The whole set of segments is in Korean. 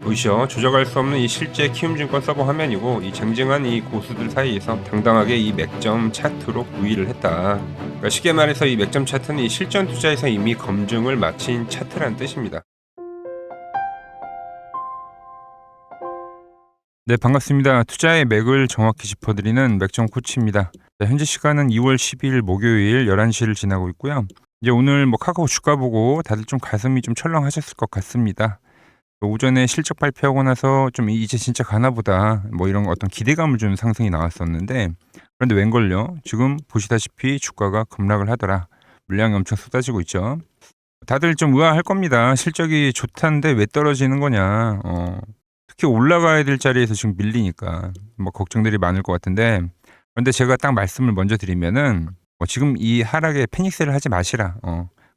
보이시죠? 조작할 수 없는 이 실제 키움증권 서버 화면이고, 이 쟁쟁한 이 고수들 사이에서 당당하게 이 맥점 차트로 우위를 했다. 그러니까 쉽게 말해서 이 맥점 차트는 이 실전 투자에서 이미 검증을 마친 차트란 뜻입니다. 네, 반갑습니다. 투자의 맥을 정확히 짚어드리는 맥점 코치입니다. 현재 시간은 2월 12일 목요일 11시를 지나고 있고요. 이제 오늘 카카오 주가 보고 다들 좀 가슴이 좀 철렁하셨을 것 같습니다. 오전에 실적 발표하고 나서 좀 이제 진짜 가나 보다 이런 어떤 기대감을 주는 상승이 나왔었는데, 그런데 웬걸요? 지금 보시다시피 주가가 급락을 하더라. 물량이 엄청 쏟아지고 있죠. 다들 좀 의아할 겁니다. 실적이 좋다는데 왜 떨어지는 거냐. 특히 올라가야 될 자리에서 지금 밀리니까 걱정들이 많을 것 같은데, 그런데 제가 딱 말씀을 먼저 드리면은 지금 이 하락에 패닉셀을 하지 마시라.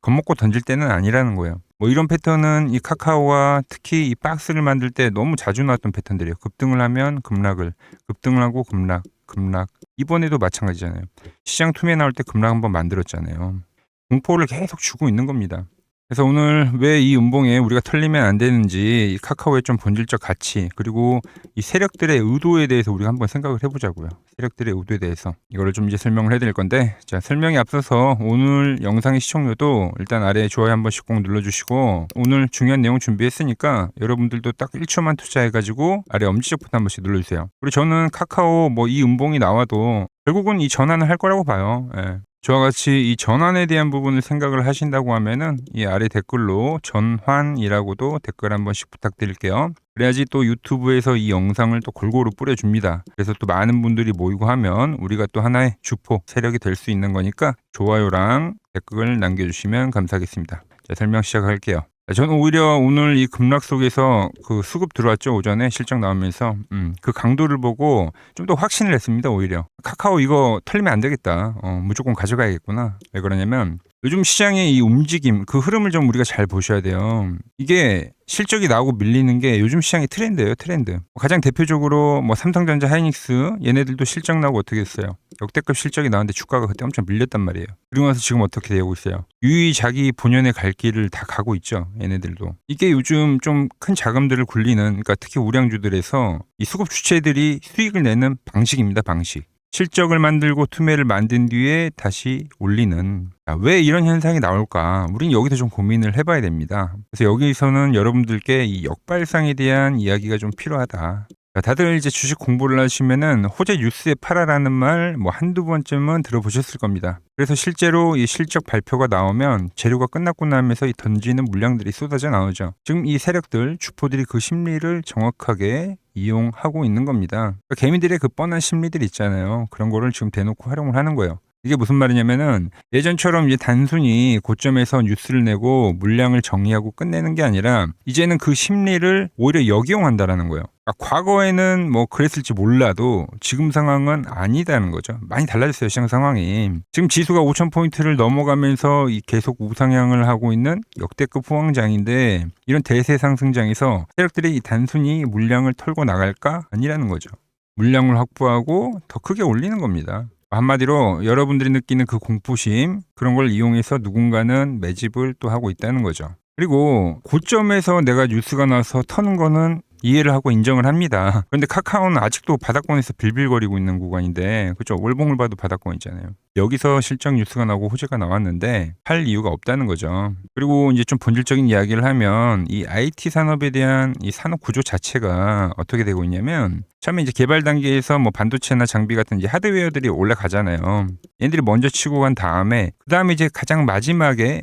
겁먹고 던질 때는 아니라는 거예요. 이런 패턴은 이 카카오가 특히 이 박스를 만들 때 너무 자주 나왔던 패턴들이에요. 급등을 하면 급락을, 급등을 하고 급락, 급락. 이번에도 마찬가지잖아요. 시장 투매 나올 때 급락 한번 만들었잖아요. 공포를 계속 주고 있는 겁니다. 그래서 오늘 왜 이 음봉에 우리가 털리면 안 되는지, 이 카카오의 좀 본질적 가치, 그리고 이 세력들의 의도에 대해서 우리가 한번 생각을 해보자고요. 세력들의 의도에 대해서 이거를 좀 이제 설명을 해드릴 건데, 자, 설명에 앞서서 오늘 영상의 시청료도 일단 아래에 좋아요 한 번씩 꼭 눌러주시고, 오늘 중요한 내용 준비했으니까 여러분들도 딱 1초만 투자해가지고 아래 엄지척 버튼 한 번씩 눌러주세요. 그리고 저는 카카오 이 음봉이 나와도 결국은 이 전환을 할 거라고 봐요. 예. 저와 같이 이 전환에 대한 부분을 생각을 하신다고 하면은 이 아래 댓글로 전환이라고도 댓글 한 번씩 부탁드릴게요. 그래야지 또 유튜브에서 이 영상을 또 골고루 뿌려줍니다. 그래서 또 많은 분들이 모이고 하면 우리가 또 하나의 주포 세력이 될 수 있는 거니까 좋아요랑 댓글 남겨주시면 감사하겠습니다. 자, 설명 시작할게요. 저는 오히려 오늘 이 급락 속에서 그 수급 들어왔죠. 오전에 실적 나오면서 그 강도를 보고 좀 더 확신을 했습니다. 오히려 카카오 이거 털리면 안 되겠다. 무조건 가져가야겠구나. 왜 그러냐면 요즘 시장의 이 움직임, 그 흐름을 좀 우리가 잘 보셔야 돼요. 이게 실적이 나오고 밀리는 게 요즘 시장의 트렌드예요. 트렌드. 가장 대표적으로 삼성전자, 하이닉스 얘네들도 실적 나오고 어떻게 했어요? 역대급 실적이 나왔는데 주가가 그때 엄청 밀렸단 말이에요. 그리고 나서 지금 어떻게 되고 있어요? 유의 자기 본연의 갈 길을 다 가고 있죠. 얘네들도. 이게 요즘 좀 큰 자금들을 굴리는, 그러니까 특히 우량주들에서 이 수급 주체들이 수익을 내는 방식입니다. 방식. 실적을 만들고 투매를 만든 뒤에 다시 올리는. 왜 이런 현상이 나올까? 우린 여기서 좀 고민을 해봐야 됩니다. 그래서 여기서는 여러분들께 이 역발상에 대한 이야기가 좀 필요하다. 다들 이제 주식 공부를 하시면은 호재 뉴스에 팔아라는 말 한두 번쯤은 들어보셨을 겁니다. 그래서 실제로 이 실적 발표가 나오면 재료가 끝났고 나면서 이 던지는 물량들이 쏟아져 나오죠. 지금 이 세력들, 주포들이 그 심리를 정확하게 이용하고 있는 겁니다. 그러니까 개미들의 그 뻔한 심리들 있잖아요. 그런 거를 지금 대놓고 활용을 하는 거예요. 이게 무슨 말이냐면은 예전처럼 이제 단순히 고점에서 뉴스를 내고 물량을 정리하고 끝내는 게 아니라 이제는 그 심리를 오히려 역이용한다라는 거예요. 그러니까 과거에는 그랬을지 몰라도 지금 상황은 아니다는 거죠. 많이 달라졌어요, 시장 상황이. 지금 지수가 5,000포인트를 넘어가면서 계속 우상향을 하고 있는 역대급 후황장인데, 이런 대세 상승장에서 세력들이 단순히 물량을 털고 나갈까? 아니라는 거죠. 물량을 확보하고 더 크게 올리는 겁니다. 한마디로 여러분들이 느끼는 그 공포심, 그런 걸 이용해서 누군가는 매집을 또 하고 있다는 거죠. 그리고 고점에서 내가 뉴스가 나서 터는 거는 이해를 하고 인정을 합니다. 그런데 카카오는 아직도 바닥권에서 빌빌거리고 있는 구간인데, 그렇죠? 월봉을 봐도 바닥권이잖아요. 여기서 실적 뉴스가 나오고 호재가 나왔는데 팔 이유가 없다는 거죠. 그리고 이제 좀 본질적인 이야기를 하면 이 IT 산업에 대한 이 산업 구조 자체가 어떻게 되고 있냐면, 처음에 이제 개발 단계에서 반도체나 장비 같은 이제 하드웨어들이 올라가잖아요. 얘들이 먼저 치고 간 다음에 그 다음에 이제 가장 마지막에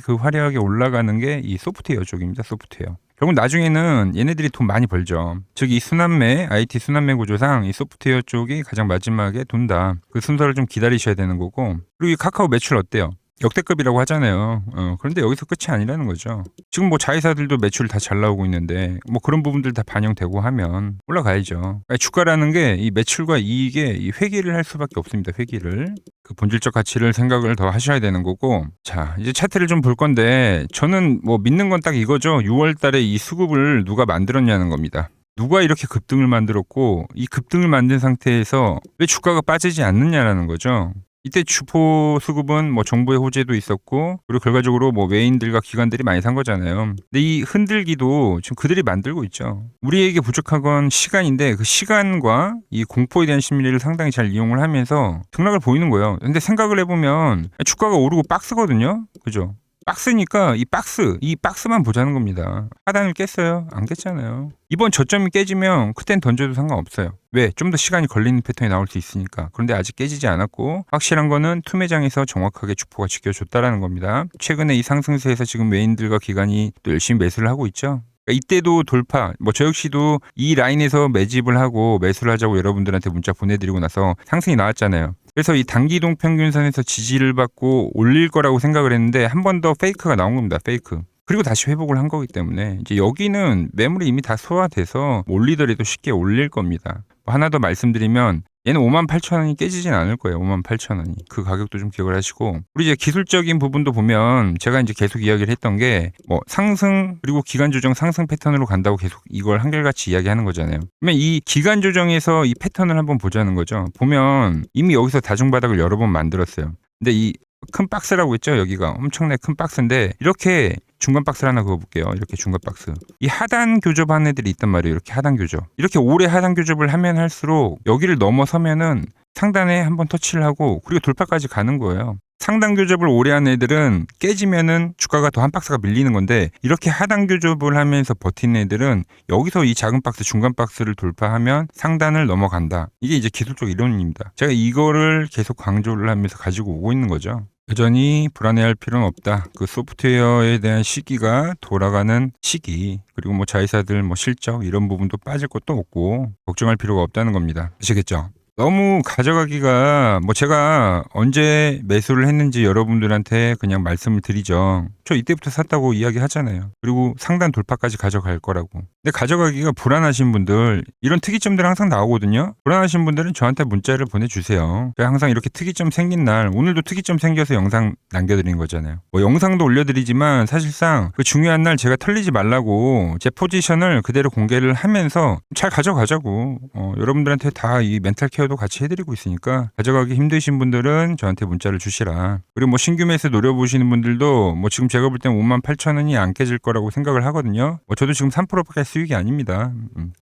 그 화려하게 올라가는 게 이 소프트웨어 쪽입니다. 소프트웨어. 결국 나중에는 얘네들이 돈 많이 벌죠. 즉 이 순환매, IT 순환매 구조상 이 소프트웨어 쪽이 가장 마지막에 돈다. 그 순서를 좀 기다리셔야 되는 거고. 그리고 이 카카오 매출 어때요? 역대급이라고 하잖아요. 그런데 여기서 끝이 아니라는 거죠. 지금 자회사들도 매출 다 잘 나오고 있는데 그런 부분들 다 반영되고 하면 올라가야죠. 그러니까 주가라는 게 이 매출과 이익에 이 회귀를 할 수밖에 없습니다. 회귀를. 그 본질적 가치를 생각을 더 하셔야 되는 거고. 자, 이제 차트를 좀 볼 건데, 저는 믿는 건 딱 이거죠. 6월 달에 이 수급을 누가 만들었냐는 겁니다. 누가 이렇게 급등을 만들었고, 이 급등을 만든 상태에서 왜 주가가 빠지지 않느냐라는 거죠. 이때 주포 수급은 뭐 정부의 호재도 있었고 그리고 결과적으로 뭐 외인들과 기관들이 많이 산 거잖아요. 근데 이 흔들기도 지금 그들이 만들고 있죠. 우리에게 부족한 건 시간인데 그 시간과 이 공포에 대한 심리를 상당히 잘 이용을 하면서 등락을 보이는 거예요. 근데 생각을 해보면 주가가 오르고 박스거든요. 그죠? 박스니까 이 박스만 보자는 겁니다. 하단을 깼어요? 안 깼잖아요. 이번 저점이 깨지면 그땐 던져도 상관없어요. 왜? 좀 더 시간이 걸리는 패턴이 나올 수 있으니까. 그런데 아직 깨지지 않았고 확실한 거는 투매장에서 정확하게 주포가 지켜줬다라는 겁니다. 최근에 이 상승세에서 지금 외인들과 기관이 또 열심히 매수를 하고 있죠. 이때도 돌파, 뭐 저 역시도 이 라인에서 매집을 하고 매수를 하자고 여러분들한테 문자 보내드리고 나서 상승이 나왔잖아요. 그래서 이 단기동 평균선에서 지지를 받고 올릴 거라고 생각을 했는데 한 번 더 페이크가 나온 겁니다. 페이크. 그리고 다시 회복을 한 거기 때문에 이제 여기는 매물이 이미 다 소화돼서 올리더라도 쉽게 올릴 겁니다. 하나 더 말씀드리면 얘는 58,000원이 깨지진 않을 거예요. 58,000원이. 그 가격도 좀 기억을 하시고 우리 이제 기술적인 부분도 보면 제가 이제 계속 이야기를 했던 게 뭐 상승 그리고 기간 조정 상승 패턴으로 간다고 계속 이걸 한결같이 이야기하는 거잖아요. 그러면 이 기간 조정에서 이 패턴을 한번 보자는 거죠. 보면 이미 여기서 다중바닥을 여러 번 만들었어요. 근데 이 큰 박스라고 했죠. 여기가 엄청나게 큰 박스인데 이렇게 중간 박스를 하나 그어볼게요. 이렇게 중간 박스. 이 하단 교접한 애들이 있단 말이에요. 이렇게 하단 교접. 이렇게 오래 하단 교접을 하면 할수록 여기를 넘어서면은 상단에 한번 터치를 하고 그리고 돌파까지 가는 거예요. 상단 교접을 오래 한 애들은 깨지면은 주가가 더 한 박스가 밀리는 건데 이렇게 하단 교접을 하면서 버티는 애들은 여기서 이 작은 박스 중간 박스를 돌파하면 상단을 넘어간다. 이게 이제 기술적 이론입니다. 제가 이거를 계속 강조를 하면서 가지고 오고 있는 거죠. 여전히 불안해할 필요는 없다. 그 소프트웨어에 대한 시기가 돌아가는 시기 그리고 뭐 자회사들 뭐 실적 이런 부분도 빠질 것도 없고 걱정할 필요가 없다는 겁니다. 아시겠죠? 너무 가져가기가 뭐 제가 언제 매수를 했는지 여러분들한테 그냥 말씀을 드리죠. 저 이때부터 샀다고 이야기 하잖아요. 그리고 상단 돌파까지 가져갈 거라고. 근데 가져가기가 불안하신 분들 이런 특이점들 항상 나오거든요. 불안하신 분들은 저한테 문자를 보내주세요. 제가 항상 이렇게 특이점 생긴 날 오늘도 특이점 생겨서 영상 남겨드린 거잖아요. 뭐 영상도 올려드리지만 사실상 그 중요한 날 제가 털리지 말라고 제 포지션을 그대로 공개를 하면서 잘 가져가자고 여러분들한테 다 이 멘탈 케어도 같이 해드리고 있으니까 가져가기 힘드신 분들은 저한테 문자를 주시라. 그리고 뭐 신규 매수 노려보시는 분들도 뭐 지금 제가 볼 땐 58,000원이 안 깨질 거라고 생각을 하거든요. 저도 지금 3%밖에 수익이 아닙니다.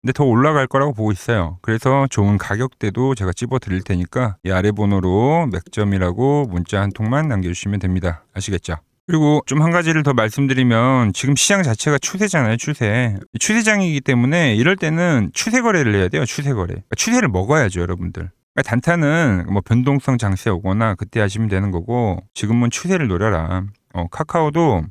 근데 더 올라갈 거라고 보고 있어요. 그래서 좋은 가격대도 제가 찝어 드릴 테니까 이 아래 번호로 맥점이라고 문자 한 통만 남겨주시면 됩니다. 아시겠죠? 그리고 좀 한 가지를 더 말씀드리면 지금 시장 자체가 추세잖아요. 추세장이기 때문에 이럴 때는 추세 거래를 해야 돼요. 추세 거래. 그러니까 추세를 먹어야죠, 여러분들. 그러니까 단타는 뭐 변동성 장세 오거나 그때 하시면 되는 거고 지금은 추세를 노려라. 카카오도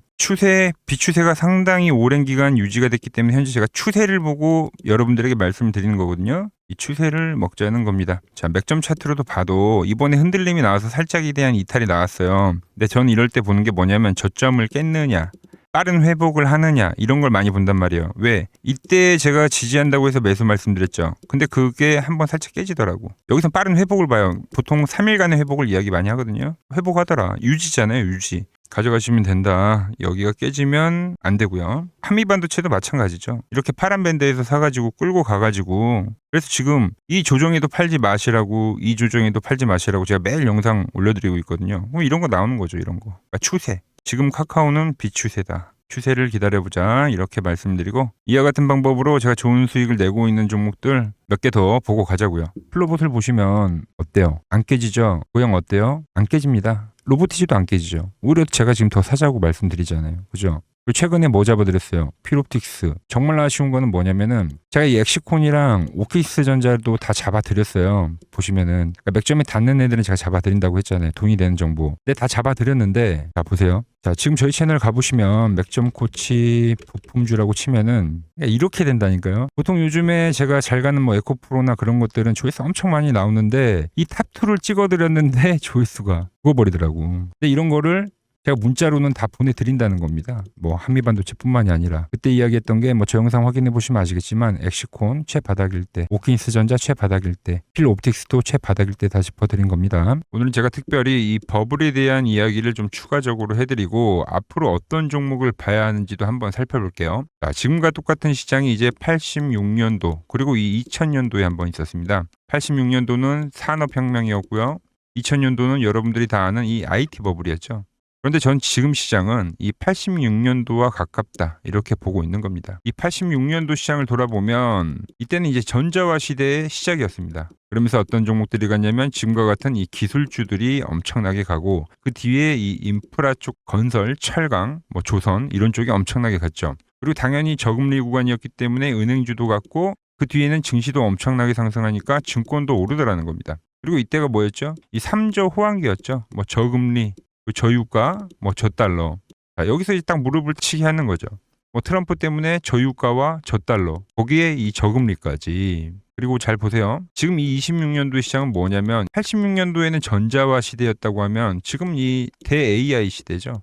비추세가 상당히 오랜 기간 유지가 됐기 때문에 현재 제가 추세를 보고 여러분들에게 말씀을 드리는 거거든요. 이 추세를 먹자는 겁니다. 자, 맥점 차트로도 봐도 이번에 흔들림이 나와서 살짝에 대한 이탈이 나왔어요. 근데 저는 이럴 때 보는 게 뭐냐면 저점을 깼느냐, 빠른 회복을 하느냐 이런 걸 많이 본단 말이에요. 왜? 이때 제가 지지한다고 해서 매수 말씀드렸죠. 근데 그게 한번 살짝 깨지더라고. 여기서 빠른 회복을 봐요. 보통 3일간의 회복을 이야기 많이 하거든요. 회복하더라. 유지잖아요. 유지. 가져가시면 된다. 여기가 깨지면 안 되고요. 한미반도체도 마찬가지죠. 이렇게 파란 밴드에서 사가지고 끌고 가가지고 그래서 지금 이 조정에도 팔지 마시라고 이 조정에도 팔지 마시라고 제가 매일 영상 올려드리고 있거든요. 이런 거 나오는 거죠. 이런 거. 그러니까 추세. 지금 카카오는 비추세다. 추세를 기다려보자 이렇게 말씀드리고 이와 같은 방법으로 제가 좋은 수익을 내고 있는 종목들 몇 개 더 보고 가자고요. 플로봇을 보시면 어때요? 안 깨지죠? 고영 어때요? 안 깨집니다. 로보티지도 안 깨지죠. 오히려 제가 지금 더 사자고 말씀드리잖아요. 그죠? 그리고 최근에 뭐 잡아드렸어요? 필옵틱스. 정말 아쉬운 거는 뭐냐면은 제가 이 엑시콘이랑 오키스 전자도 다 잡아드렸어요. 보시면은 그러니까 맥점에 닿는 애들은 제가 잡아드린다고 했잖아요. 돈이 되는 정보. 근데 다 잡아드렸는데 자 보세요. 자 지금 저희 채널 가보시면 맥점 코치 부품주라고 치면은 이렇게 된다니까요. 보통 요즘에 제가 잘 가는 뭐 에코프로나 그런 것들은 조회수 엄청 많이 나오는데 이 탑2를 찍어드렸는데 조회수가 죽어버리더라고. 근데 이런 거를 제가 문자로는 다 보내드린다는 겁니다. 뭐 한미반도체뿐만이 아니라 그때 이야기했던 게 뭐 저 영상 확인해 보시면 아시겠지만 엑시콘 최바닥일 때, 오킨스 전자 최바닥일 때, 필옵틱스도 최바닥일 때 다 짚어드린 겁니다. 오늘은 제가 특별히 이 버블에 대한 이야기를 좀 추가적으로 해드리고 앞으로 어떤 종목을 봐야 하는지도 한번 살펴볼게요. 자, 지금과 똑같은 시장이 이제 86년도 그리고 이 2000년도에 한번 있었습니다. 86년도는 산업혁명이었고요. 2000년도는 여러분들이 다 아는 이 IT 버블이었죠. 그런데 전 지금 시장은 이 86년도와 가깝다 이렇게 보고 있는 겁니다. 이 86년도 시장을 돌아보면 이때는 이제 전자화 시대의 시작이었습니다. 그러면서 어떤 종목들이 갔냐면 지금과 같은 이 기술주들이 엄청나게 가고 그 뒤에 이 인프라 쪽 건설, 철강, 뭐 조선 이런 쪽이 엄청나게 갔죠. 그리고 당연히 저금리 구간이었기 때문에 은행주도 갔고 그 뒤에는 증시도 엄청나게 상승하니까 증권도 오르더라는 겁니다. 그리고 이때가 뭐였죠? 이 3조 호황기였죠. 뭐 저금리, 저유가, 뭐 저달러. 자, 여기서 이제 딱 무릎을 치게 하는 거죠. 뭐 트럼프 때문에 저유가와 저달러, 거기에 이 저금리까지. 그리고 잘 보세요. 지금 이 26년도 시장은 뭐냐면 86년도에는 전자화 시대였다고 하면 지금 이 대 AI 시대죠.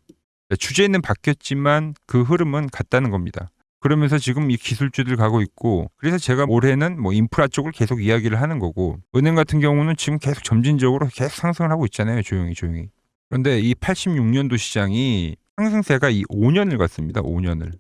주제는 바뀌었지만 그 흐름은 같다는 겁니다. 그러면서 지금 이 기술주들 가고 있고, 그래서 제가 올해는 뭐 인프라 쪽을 계속 이야기를 하는 거고, 은행 같은 경우는 지금 계속 점진적으로 계속 상승을 하고 있잖아요. 조용히. 그런데 이 86년도 시장이 상승세가 이 5년을 갔습니다. 5년을.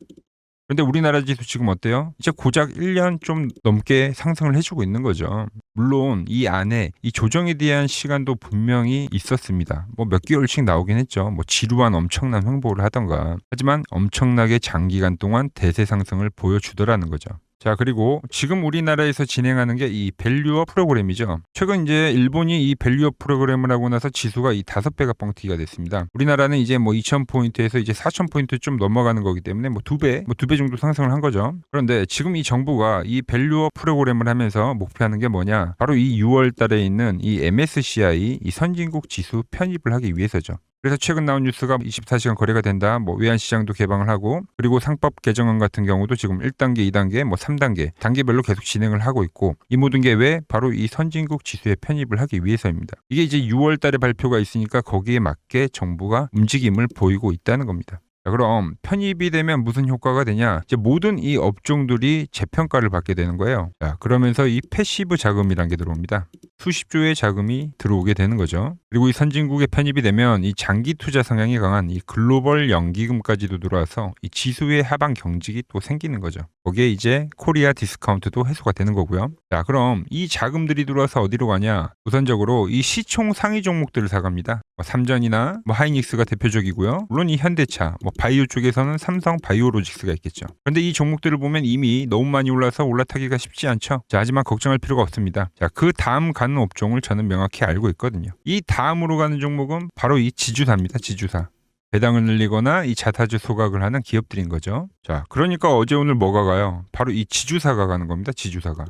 그런데 우리나라 지수 지금 어때요? 이제 고작 1년 좀 넘게 상승을 해주고 있는 거죠. 물론 이 안에 이 조정에 대한 시간도 분명히 있었습니다. 뭐 몇 개월씩 나오긴 했죠. 뭐 지루한 엄청난 횡보를 하던가. 하지만 엄청나게 장기간 동안 대세 상승을 보여주더라는 거죠. 자, 그리고 지금 우리나라에서 진행하는 게 이 밸류업 프로그램이죠. 최근 이제 일본이 이 밸류업 프로그램을 하고 나서 지수가 이 5배가 뻥튀기가 됐습니다. 우리나라는 이제 뭐 2000포인트에서 이제 4000포인트 좀 넘어가는 거기 때문에 뭐 2배 정도 상승을 한 거죠. 그런데 지금 이 정부가 이 밸류업 프로그램을 하면서 목표하는 게 뭐냐? 바로 이 6월 달에 있는 이 MSCI 이 선진국 지수 편입을 하기 위해서죠. 그래서 최근 나온 뉴스가 24시간 거래가 된다. 뭐 외환시장도 개방을 하고, 그리고 상법 개정안 같은 경우도 지금 1단계, 2단계, 뭐 3단계 단계별로 계속 진행을 하고 있고, 이 모든 게 왜? 바로 이 선진국 지수에 편입을 하기 위해서입니다. 이게 이제 6월 달에 발표가 있으니까 거기에 맞게 정부가 움직임을 보이고 있다는 겁니다. 자, 그럼 편입이 되면 무슨 효과가 되냐? 이제 모든 이 업종들이 재평가를 받게 되는 거예요. 자, 그러면서 이 패시브 자금이란 게 들어옵니다. 수십조의 자금이 들어오게 되는 거죠. 그리고 이 선진국에 편입이 되면 이 장기 투자 성향이 강한 이 글로벌 연기금까지도 들어와서 이 지수의 하방 경직이 또 생기는 거죠. 거기에 이제 코리아 디스카운트도 해소가 되는 거고요. 자, 그럼 이 자금들이 들어와서 어디로 가냐? 우선적으로 이 시총 상위 종목들을 사갑니다. 뭐 삼전이나 뭐 하이닉스가 대표적이고요. 물론 이 현대차, 뭐 바이오 쪽에서는 삼성 바이오로직스가 있겠죠. 그런데 이 종목들을 보면 이미 너무 많이 올라서 올라타기가 쉽지 않죠. 자, 하지만 걱정할 필요가 없습니다. 자, 그 다음 가는 업종을 저는 명확히 알고 있거든요. 이 다음으로 가는 종목은 바로 이 지주사입니다. 지주사. 배당을 늘리거나 이 자사주 소각을 하는 기업들인 거죠. 자, 그러니까 어제 오늘 뭐가 가요? 바로 이 지주사가 가는 겁니다. 지주사가.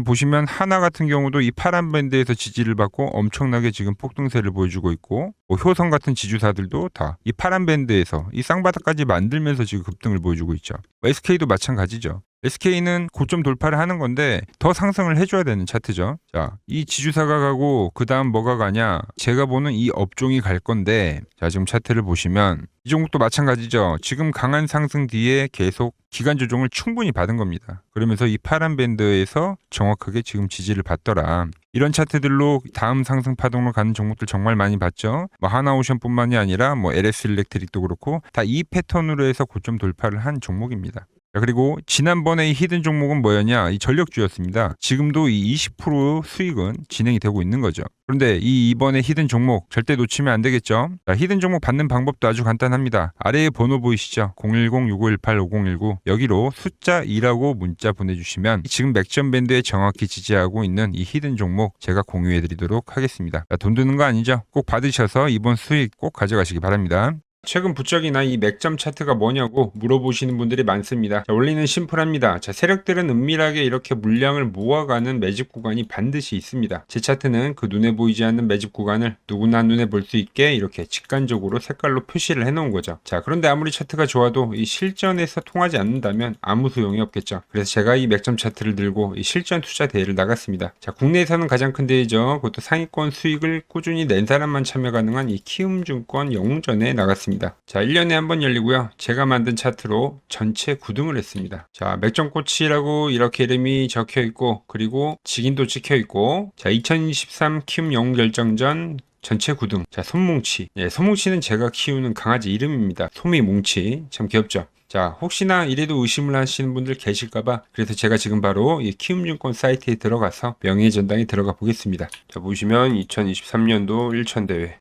보시면 하나 같은 경우도 이 파란 밴드에서 지지를 받고 엄청나게 지금 폭등세를 보여주고 있고, 뭐 효성 같은 지주사들도 다 이 파란 밴드에서 이 쌍바닥까지 만들면서 지금 급등을 보여주고 있죠. SK도 마찬가지죠. SK는 고점 돌파를 하는 건데 더 상승을 해줘야 되는 차트죠. 자, 이 지주사가 가고 그 다음 뭐가 가냐? 제가 보는 이 업종이 갈 건데, 자, 지금 차트를 보시면 이 종목도 마찬가지죠. 지금 강한 상승 뒤에 계속 기간 조정을 충분히 받은 겁니다. 그러면서 이 파란 밴드에서 정확하게 지금 지지를 받더라. 이런 차트들로 다음 상승 파동으로 가는 종목들 정말 많이 봤죠. 뭐 하나오션뿐만이 아니라 뭐 LS 일렉트릭도 그렇고 다 이 패턴으로 해서 고점 돌파를 한 종목입니다. 자, 그리고 지난번에 이 히든 종목은 뭐였냐? 이 전력주였습니다. 지금도 이 20% 수익은 진행이 되고 있는 거죠. 그런데 이번에 히든 종목 절대 놓치면 안 되겠죠? 자, 히든 종목 받는 방법도 아주 간단합니다. 아래에 번호 보이시죠? 010-6518-5019 여기로 숫자 2라고 문자 보내주시면 지금 맥점 밴드에 정확히 지지하고 있는 이 히든 종목 제가 공유해드리도록 하겠습니다. 자, 돈 드는 거 아니죠? 꼭 받으셔서 이번 수익 꼭 가져가시기 바랍니다. 최근 부쩍이나 이 맥점 차트가 뭐냐고 물어보시는 분들이 많습니다. 자, 원리는 심플합니다. 자, 세력들은 은밀하게 이렇게 물량을 모아가는 매집 구간이 반드시 있습니다. 제 차트는 그 눈에 보이지 않는 매집 구간을 누구나 눈에 볼 수 있게 이렇게 직관적으로 색깔로 표시를 해놓은 거죠. 자, 그런데 아무리 차트가 좋아도 이 실전에서 통하지 않는다면 아무 소용이 없겠죠. 그래서 제가 이 맥점 차트를 들고 이 실전 투자 대회를 나갔습니다. 자, 국내에서는 가장 큰 대회죠. 그것도 상위권 수익을 꾸준히 낸 사람만 참여 가능한 이 키움증권 영웅전에 나갔습니다. 자, 1년에 한 번 열리고요. 제가 만든 차트로 전체 9등을 했습니다. 자, 맥점코치라고 이렇게 이름이 적혀 있고, 그리고 직인도 찍혀 있고, 자, 2023 키움 영웅 결정전 전체 9등. 자, 솜뭉치. 예, 솜뭉치는 제가 키우는 강아지 이름입니다. 솜이 뭉치. 참 귀엽죠? 자, 혹시나 이래도 의심을 하시는 분들 계실까봐 그래서 제가 지금 바로 이 키움증권 사이트에 들어가서 명예의 전당에 들어가 보겠습니다. 자, 보시면 2023년도 1천 대회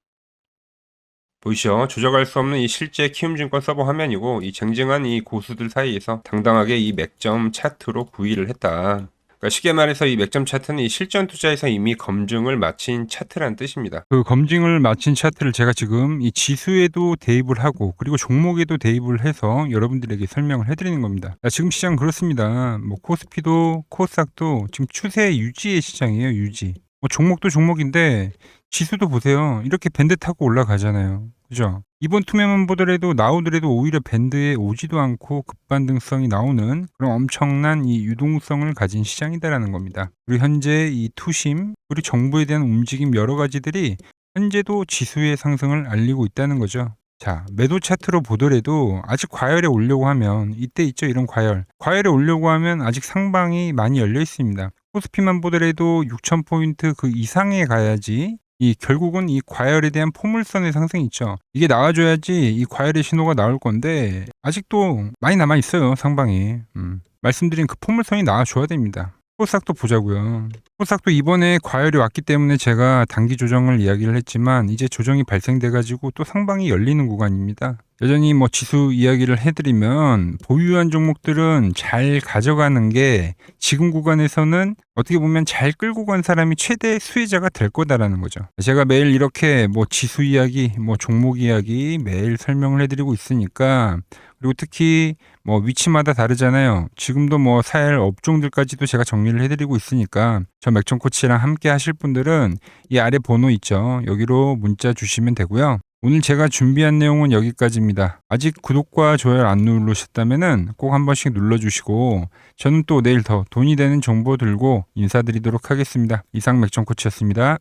보이시죠? 조작할 수 없는 이 실제 키움증권 서버 화면이고 이 쟁쟁한 이 고수들 사이에서 당당하게 이 맥점 차트로 구위를 했다. 그러니까 쉽게 말해서 이 맥점 차트는 이 실전 투자에서 이미 검증을 마친 차트라는 뜻입니다. 그 검증을 마친 차트를 제가 지금 이 지수에도 대입을 하고 그리고 종목에도 대입을 해서 여러분들에게 설명을 해드리는 겁니다. 지금 시장 그렇습니다. 뭐 코스피도 코스닥도 지금 추세 유지의 시장이에요. 유지. 뭐 종목도 종목인데 지수도 보세요. 이렇게 밴드 타고 올라가잖아요. 그죠? 이번 투매만 보더라도 나오더라도 오히려 밴드에 오지도 않고 급반등성이 나오는 그런 엄청난 이 유동성을 가진 시장이다라는 겁니다. 그리고 현재 이 투심 그리고 정부에 대한 움직임 여러 가지들이 현재도 지수의 상승을 알리고 있다는 거죠. 자, 매도 차트로 보더라도 아직 과열에 오려고 하면 이때 있죠 이런 과열에 오려고 하면 아직 상방이 많이 열려 있습니다. 코스피만 보더라도 6,000포인트 그 이상에 가야지 이 결국은 이 과열에 대한 포물선의 상승이 있죠. 이게 나와줘야지 이 과열의 신호가 나올 건데 아직도 많이 남아 있어요 상방이. 말씀드린 그 포물선이 나와줘야 됩니다. 코스닥도 보자고요. 코스닥도 이번에 과열이 왔기 때문에 제가 단기 조정을 이야기를 했지만 이제 조정이 발생돼 가지고 또 상방이 열리는 구간입니다. 여전히 뭐 지수 이야기를 해드리면 보유한 종목들은 잘 가져가는 게 지금 구간에서는 어떻게 보면 잘 끌고 간 사람이 최대 수혜자가 될 거다라는 거죠. 제가 매일 이렇게 뭐 지수 이야기, 뭐 종목 이야기 매일 설명을 해드리고 있으니까 그리고 특히 뭐 위치마다 다르잖아요. 지금도 뭐 사일 업종들까지도 제가 정리를 해드리고 있으니까 저 맥점 코치랑 함께 하실 분들은 이 아래 번호 있죠. 여기로 문자 주시면 되고요. 오늘 제가 준비한 내용은 여기까지입니다. 아직 구독과 좋아요 안 누르셨다면 꼭 한 번씩 눌러주시고 저는 또 내일 더 돈이 되는 정보 들고 인사드리도록 하겠습니다. 이상 맥점 코치였습니다.